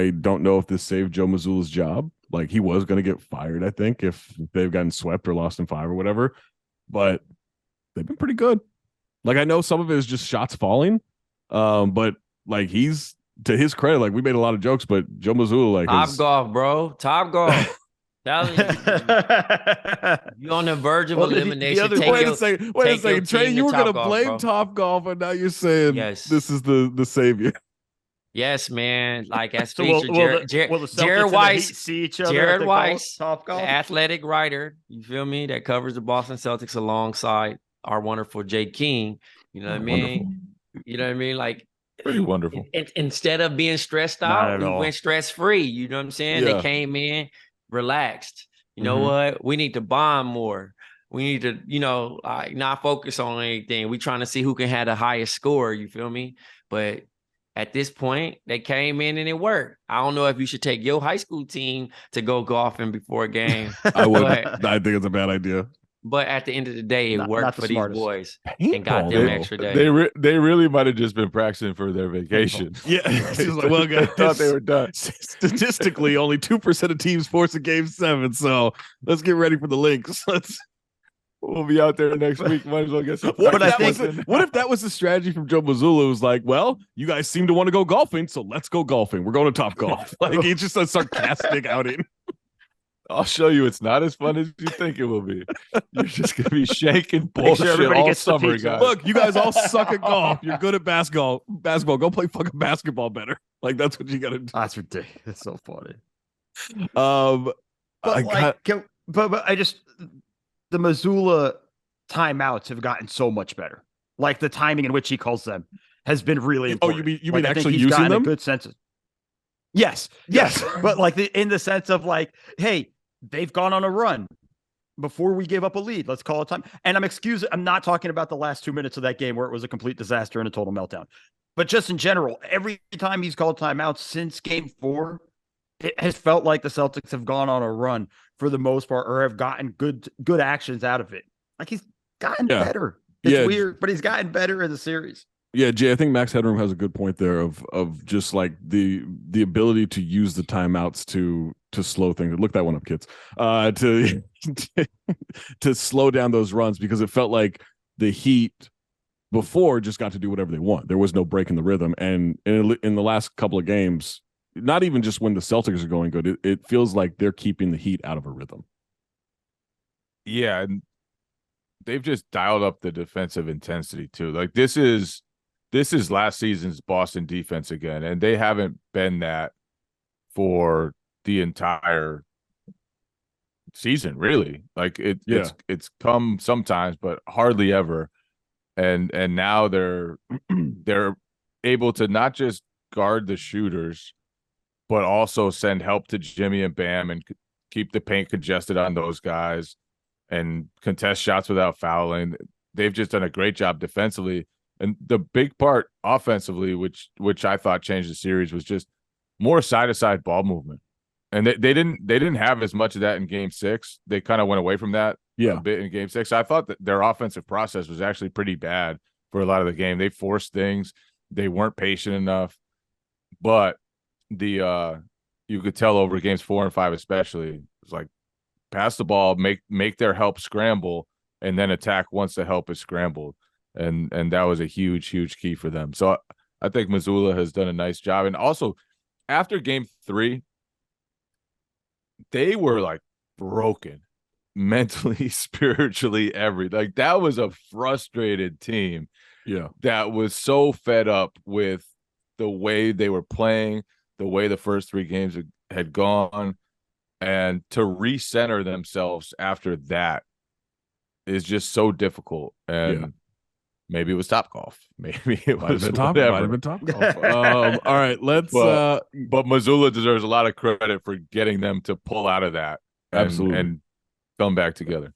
I don't know if this saved Joe Mazzulla's job. Like, he was going to get fired, I think, if they've gotten swept or lost in 5 or whatever. But they've been pretty good. Like, I know some of it is just shots falling, but like, he's, to his credit, like, we made a lot of jokes, but Joe Mazzulla, like, Top golf, bro. Top golf. Telling you, you're on the verge of elimination. Wait a second. Wait a second. Trey, you were going to blame bro. Top Golf, and now you're saying this is the savior. Yes, man. Like, as So featured Jared Weiss, see each other Jared Weiss, Top Golf, the athletic writer, you feel me, that covers the Boston Celtics alongside our wonderful Jay King. You know what I mean? Wonderful. You know what I mean? Like, pretty wonderful. Instead of being stressed out, we went stress-free. You know what I'm saying? Yeah. They came in relaxed. You know what? We need to bond more. We need to, not focus on anything. We're trying to see who can have the highest score. You feel me? But at this point, they came in and it worked. I don't know if you should take your high school team to go golfing before a game. I would. I think it's a bad idea. But at the end of the day, it worked for these boys and got them extra day. They really might have just been practicing for their vacation. Yeah. Like, well, guys, thought they were done. Statistically, only 2% of teams force a game 7. So let's get ready for the links. We'll be out there next week. Might as well get some. What if that was the strategy from Joe Mazzulla? It was like, well, you guys seem to want to go golfing, so let's go golfing. We're going to Topgolf. Like, it's just a sarcastic outing. I'll show you it's not as fun as you think it will be. You're just going to be shaking bullshit all summer, guys. Look, you guys all suck at golf. You're good at basketball. Go play fucking basketball better. Like, that's what you got to do. That's ridiculous. That's so funny. But I just, the Mazzulla timeouts have gotten so much better. Like, the timing in which he calls them has been really important. Oh, you mean actually using them? A good sense of, yes. But like in the sense of like, hey, they've gone on a run before we give up a lead. Let's call it time. And I'm not talking about the last 2 minutes of that game where it was a complete disaster and a total meltdown. But just in general, every time he's called timeouts since game 4, it has felt like the Celtics have gone on a run for the most part, or have gotten good actions out of it. Like, he's gotten better. It's weird, but he's gotten better in the series. Yeah, Jay, I think Max Headroom has a good point there of just like the ability to use the timeouts to slow things. Look that one up, kids. To slow down those runs, because it felt like the Heat before just got to do whatever they want. There was no break in the rhythm, and in the last couple of games, not even just when the Celtics are going good, it feels like they're keeping the Heat out of a rhythm. Yeah, and they've just dialed up the defensive intensity too. Like, this is last season's Boston defense again, and they haven't been that for the entire season, really. Like, it's come sometimes, but hardly ever. And now they're able to not just guard the shooters, but also send help to Jimmy and Bam and keep the paint congested on those guys and contest shots without fouling. They've just done a great job defensively. And the big part offensively, which I thought changed the series, was just more side-to-side ball movement. And they didn't have as much of that in game 6. They kind of went away from that a bit in game 6. I thought that their offensive process was actually pretty bad for a lot of the game. They forced things. They weren't patient enough. But you could tell over games 4 and 5 especially, it was like, pass the ball, make their help scramble, and then attack once the help is scrambled. And that was a huge key for them. So I think Mazzulla has done a nice job. And also, after game 3, they were like broken mentally, spiritually, everything. Like, that was a frustrated team. Yeah. That was so fed up with the way they were playing, the way the first 3 games had gone, and to recenter themselves after that is just so difficult. And maybe it was Topgolf. Maybe it was Topgolf. All right, let's. But Mazzulla deserves a lot of credit for getting them to pull out of that, absolutely, and come back together.